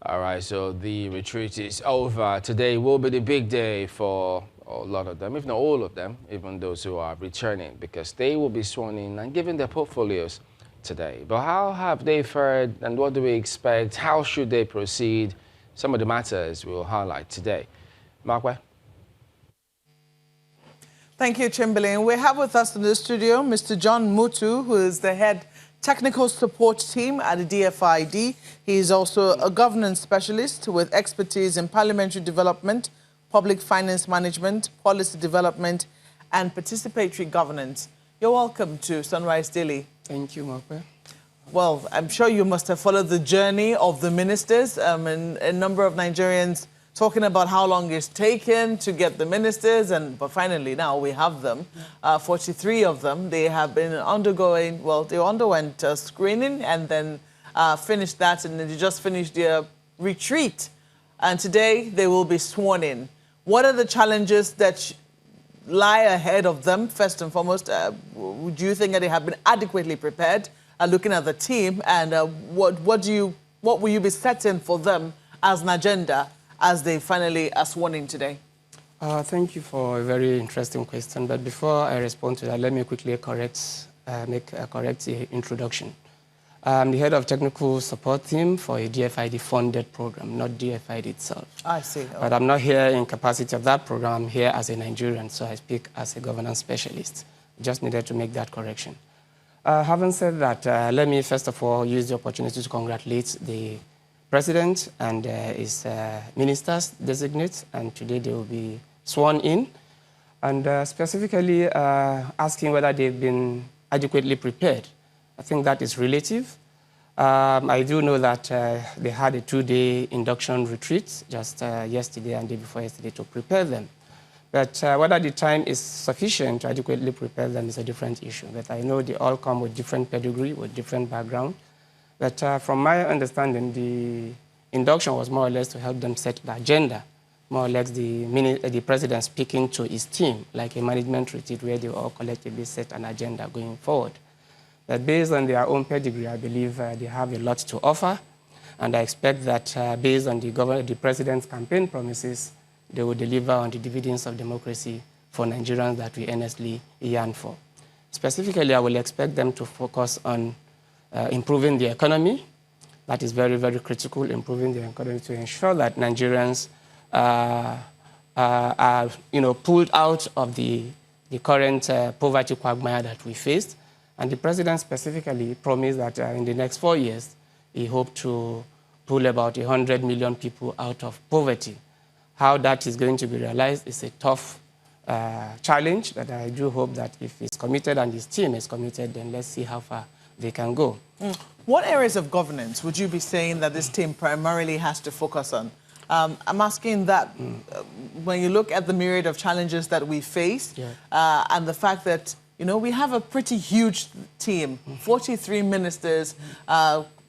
All right, so the retreat is over. Today will be the big day for a lot of them, if not all of them, even those who are returning, because they will be sworn in and given their portfolios today. But how have they fared and what do we expect? How should they proceed? Some of the matters we'll highlight today. Markwe? Thank you, Chamberlain. We have with us in the studio Mr. John Mutu, who is the head technical support team at the DFID. He is also a governance specialist with expertise in parliamentary development, public finance management, policy development, and participatory governance. You're welcome to Sunrise Daily. Thank you, Markwe. Well, I'm sure you must have followed the journey of the ministers, and a number of Nigerians talking about how long it's taken to get the ministers, but finally now we have them. 43 of them. They have been undergoing, well, they underwent screening and then finished that, and then they just finished their retreat. And today they will be sworn in. What are the challenges that lie ahead of them, first and foremost? Do you think that they have been adequately prepared, looking at the team, and what will you be setting for them as an agenda as they finally are sworn in today? Thank you for a very interesting question. But before I respond to that, let me quickly make a correct introduction. I'm the head of technical support team for a DFID-funded program, not DFID itself. I see. Okay. But I'm not here in capacity of that program. I'm here as a Nigerian, so I speak as a governance specialist. Just needed to make that correction. Having said that, let me first of all use the opportunity to congratulate the President and his ministers designate, and today they will be sworn in, and specifically asking whether they've been adequately prepared. I think that is relative. I do know that they had a 2-day induction retreat just yesterday and day before yesterday to prepare them. But whether the time is sufficient to adequately prepare them is a different issue. But I know they all come with different pedigree, with different background. But from my understanding, the induction was more or less to help them set the agenda, more or less the president speaking to his team, like a management retreat where they all collectively set an agenda going forward. But based on their own pedigree, I believe they have a lot to offer, and I expect that based on the president's campaign promises, they will deliver on the dividends of democracy for Nigerians that we earnestly yearn for. Specifically, I will expect them to focus on improving the economy. That is very, very critical, improving the economy to ensure that Nigerians are pulled out of the current poverty quagmire that we faced. And the president specifically promised that in the next 4 years, he hoped to pull about 100 million people out of poverty. How that is going to be realized is a tough challenge, but I do hope that if he's committed and his team is committed, then let's see how far they can go. What areas of governance would you be saying that this team primarily has to focus on? I'm asking that when you look at the myriad of challenges that we face, and the fact that, we have a pretty huge team, 43 ministers,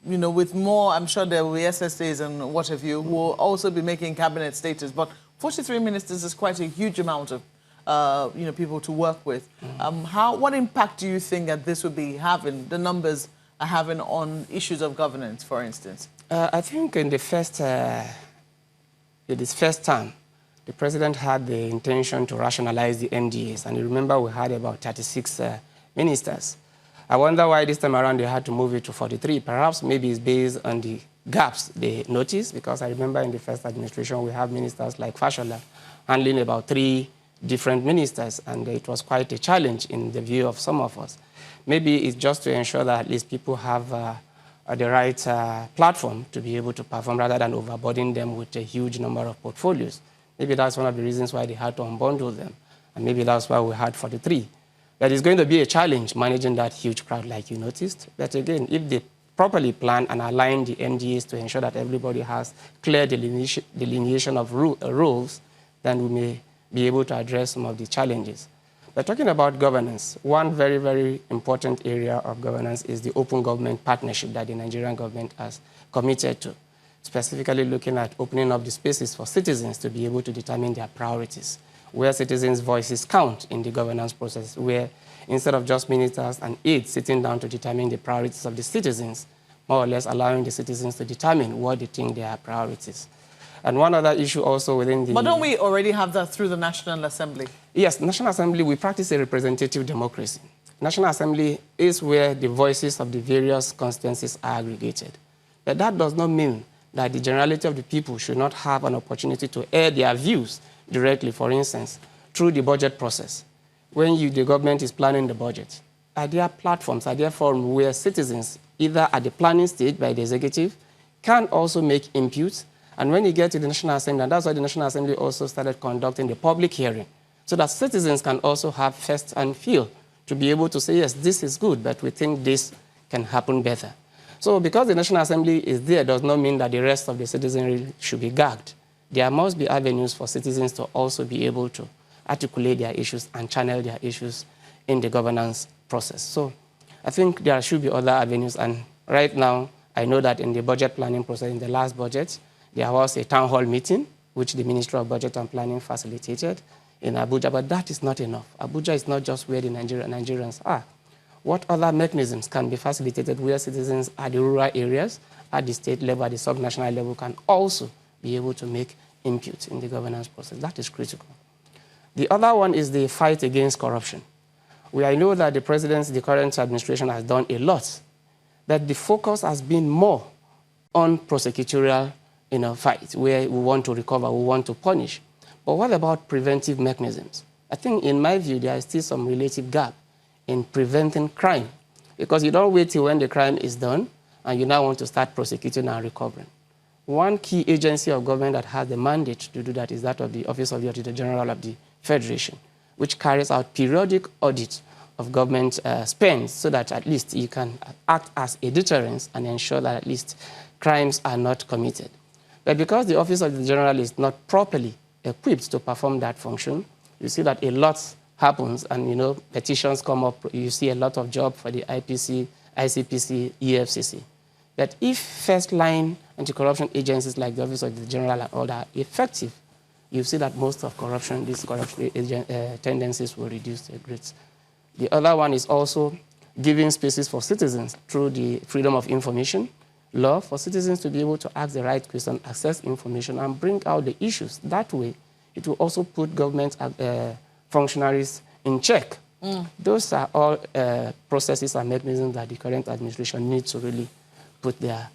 with more, I'm sure there will be SSAs and what have you, who will also be making cabinet status, but 43 ministers is quite a huge amount of people to work with. What impact do you think that this would be having, the numbers are having on issues of governance, for instance? I think in this first term, the president had the intention to rationalize the MDAs, and you remember we had about 36 ministers. I wonder why this time around they had to move it to 43. Perhaps maybe it's based on the gaps they noticed, because I remember in the first administration we have ministers like Fashola handling about 3 different ministers, and it was quite a challenge in the view of some of us. Maybe it's just to ensure that at least people have the right platform to be able to perform rather than overburdening them with a huge number of portfolios. Maybe that's one of the reasons why they had to unbundle them, and maybe that's why we had 43. But it's going to be a challenge managing that huge crowd like you noticed. But again, if they properly plan and align the MDAs to ensure that everybody has clear delineation of rules, then we may be able to address some of the challenges. But talking about governance, one very, very important area of governance is the open government partnership that the Nigerian government has committed to, specifically looking at opening up the spaces for citizens to be able to determine their priorities, where citizens' voices count in the governance process, where instead of just ministers and aides sitting down to determine the priorities of the citizens, more or less allowing the citizens to determine what they think their priorities. And one other issue also within the... But don't we already have that through the National Assembly? Yes, National Assembly, we practice a representative democracy. National Assembly is where the voices of the various constituencies are aggregated. But that does not mean that the generality of the people should not have an opportunity to air their views directly, for instance, through the budget process. When the government is planning the budget, are there platforms, are there forums where citizens, either at the planning stage by the executive, can also make inputs? And when you get to the National Assembly, and that's why the National Assembly also started conducting the public hearing, so that citizens can also have first-hand feel to be able to say, yes, this is good, but we think this can happen better. So because the National Assembly is there does not mean that the rest of the citizenry should be gagged. There must be avenues for citizens to also be able to articulate their issues and channel their issues in the governance process. So I think there should be other avenues. And right now, I know that in the budget planning process, in the last budget, there was a town hall meeting, which the Ministry of Budget and Planning facilitated in Abuja, but that is not enough. Abuja is not just where the Nigerians are. What other mechanisms can be facilitated where citizens at the rural areas, at the state level, at the subnational level, can also be able to make input in the governance process? That is critical. The other one is the fight against corruption. I know that the current administration has done a lot, but the focus has been more on prosecutorial fight, where we want to recover, we want to punish. But what about preventive mechanisms? I think, in my view, there is still some relative gap in preventing crime, because you don't wait till when the crime is done and you now want to start prosecuting and recovering. One key agency of government that has the mandate to do that is that of the Office of the Auditor General of the Federation, which carries out periodic audits of government spend, so that at least you can act as a deterrence and ensure that at least crimes are not committed. But because the Office of the General is not properly equipped to perform that function, you see that a lot happens, and petitions come up. You see a lot of job for the IPC, ICPC, EFCC. That if first-line anti-corruption agencies like the Office of the General and all are effective, you see that most of these corruption tendencies will reduce their grades. The other one is also giving spaces for citizens through the Freedom of Information law, for citizens to be able to ask the right question, access information, and bring out the issues. That way, it will also put government functionaries in check. Those are all processes and mechanisms that the current administration needs to really put their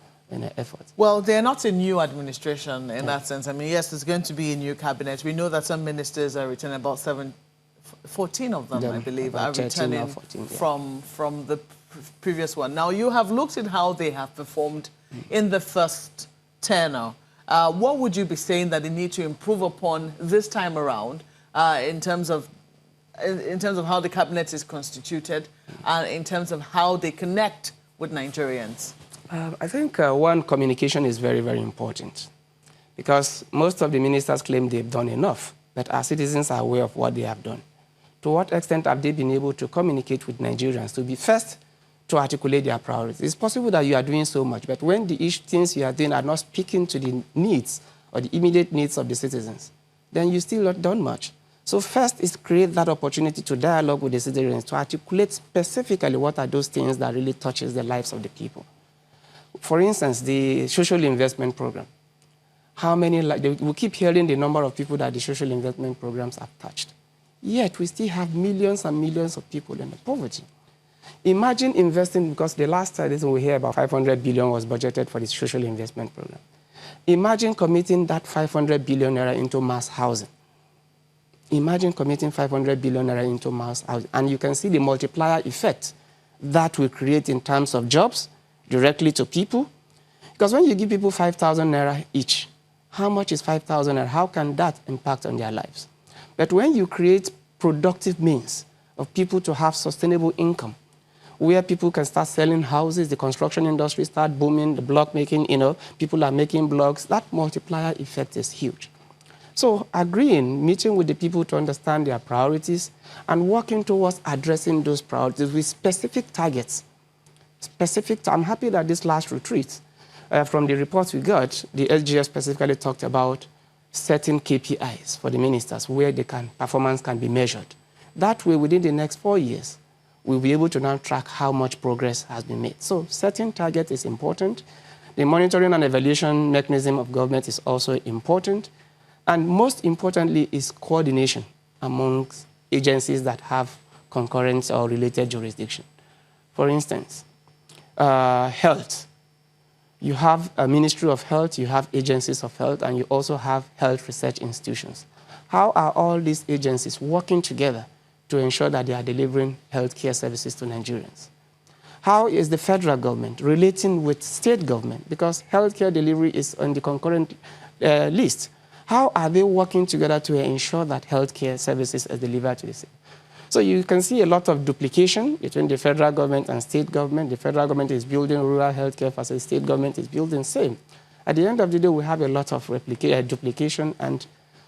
effort. Well, they're not a new administration in that sense. I mean, yes, there's going to be a new cabinet. We know that some ministers are returning, about 14 of them, I believe, are returning 14, from the previous one. Now, you have looked at how they have performed in the first tenure. What would you be saying that they need to improve upon this time around in terms of how the cabinet is constituted and in terms of how they connect with Nigerians? I think one, communication is very, very important, because most of the ministers claim they've done enough, but our citizens are aware of what they have done. To what extent have they been able to communicate with Nigerians to be first to articulate their priorities? It's possible that you are doing so much, but when the things you are doing are not speaking to the needs or the immediate needs of the citizens, then you still not done much. So first is create that opportunity to dialogue with the citizens, to articulate specifically what are those things that really touches the lives of the people. For instance, the social investment program. How many, we keep hearing the number of people that the social investment programs have touched. Yet we still have millions and millions of people in poverty. Imagine investing, because the last time we hear about 500 billion was budgeted for the social investment program. Imagine committing that 500 billion naira into mass housing. Imagine committing 500 billion naira into mass housing, and you can see the multiplier effect that will create in terms of jobs directly to people. Because when you give people 5,000 naira each, how much is 5,000 naira? How can that impact on their lives? But when you create productive means of people to have sustainable income, where people can start selling houses, the construction industry start booming, the block making, people are making blocks, that multiplier effect is huge. So agreeing, meeting with the people to understand their priorities and working towards addressing those priorities with specific targets. I'm happy that this last retreat, from the reports we got, the SGF specifically talked about setting KPIs for the ministers where performance can be measured. That way, within the next 4 years, we'll be able to now track how much progress has been made. So setting target is important. The monitoring and evaluation mechanism of government is also important. And most importantly is coordination amongst agencies that have concurrent or related jurisdiction. For instance, health. You have a Ministry of Health, you have agencies of health, and you also have health research institutions. How are all these agencies working together to ensure that they are delivering healthcare services to Nigerians? How is the federal government relating with state government? Because healthcare delivery is on the concurrent list. How are they working together to ensure that healthcare services are delivered to the state? So you can see a lot of duplication between the federal government and state government. The federal government is building rural healthcare facilities, state government is building same. At the end of the day, we have a lot of duplication, and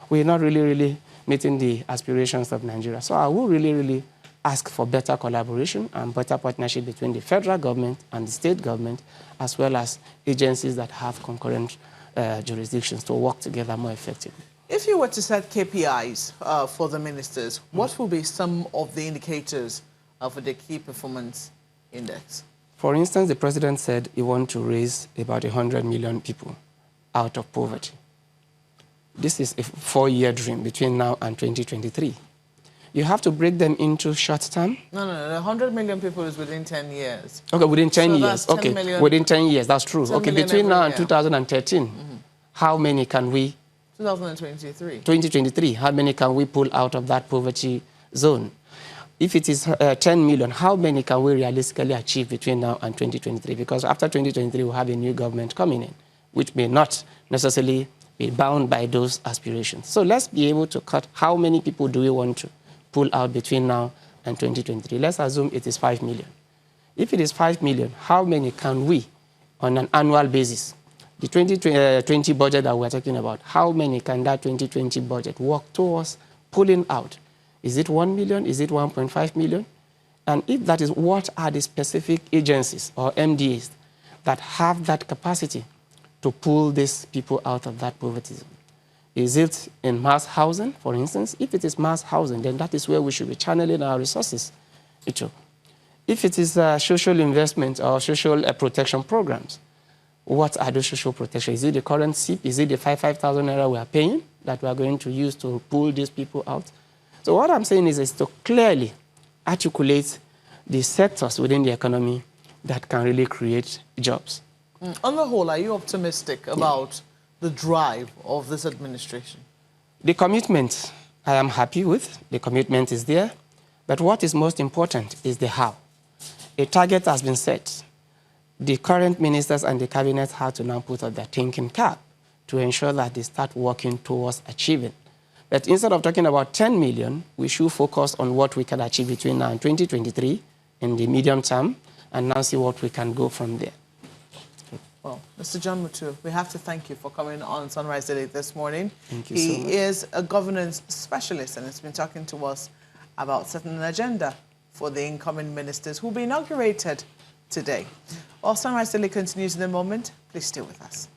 we're not really meeting the aspirations of Nigeria. So I will really ask for better collaboration and better partnership between the federal government and the state government, as well as agencies that have concurrent jurisdictions to work together more effectively. If you were to set KPIs for the ministers, what will be some of the indicators for the key performance index? For instance, the president said he wants to raise about 100 million people out of poverty. This is a 4-year dream between now and 2023. You have to break them into short term. No, 100 million people is within 10 years. Okay, within 10 so years. 10 okay, million, within 10 years, that's true. Okay, between now and year. 2013, how many can we 2023. 2023, how many can we pull out of that poverty zone? If it is 10 million, how many can we realistically achieve between now and 2023? Because after 2023, we'll have a new government coming in, which may not necessarily be bound by those aspirations. So let's be able to cut how many people do we want to pull out between now and 2023. Let's assume it is 5 million. If it is 5 million, how many can we, on an annual basis, the 2020 budget that we're talking about, how many can that 2020 budget work towards pulling out? Is it 1 million? Is it 1.5 million? And if that is, what are the specific agencies or MDAs that have that capacity to pull these people out of that poverty zone? Is it in mass housing, for instance? If it is mass housing, then that is where we should be channeling our resources into. If it is social investment or social protection programs, what are those social protection? Is it the current SIP? Is it the 5,000 naira we are paying that we are going to use to pull these people out? So what I'm saying is to clearly articulate the sectors within the economy that can really create jobs. On the whole, are you optimistic about the drive of this administration? The commitment I am happy with. The commitment is there. But what is most important is the how. A target has been set. The current ministers and the cabinet have to now put up their thinking cap to ensure that they start working towards achieving. But instead of talking about 10 million, we should focus on what we can achieve between now and 2023 in the medium term, and now see what we can go from there. Well, Mr. John Mutu, we have to thank you for coming on Sunrise Daily this morning. Thank you so much. He is a governance specialist and has been talking to us about setting an agenda for the incoming ministers who will be inaugurated today. While Sunrise Daily continues in a moment, please stay with us.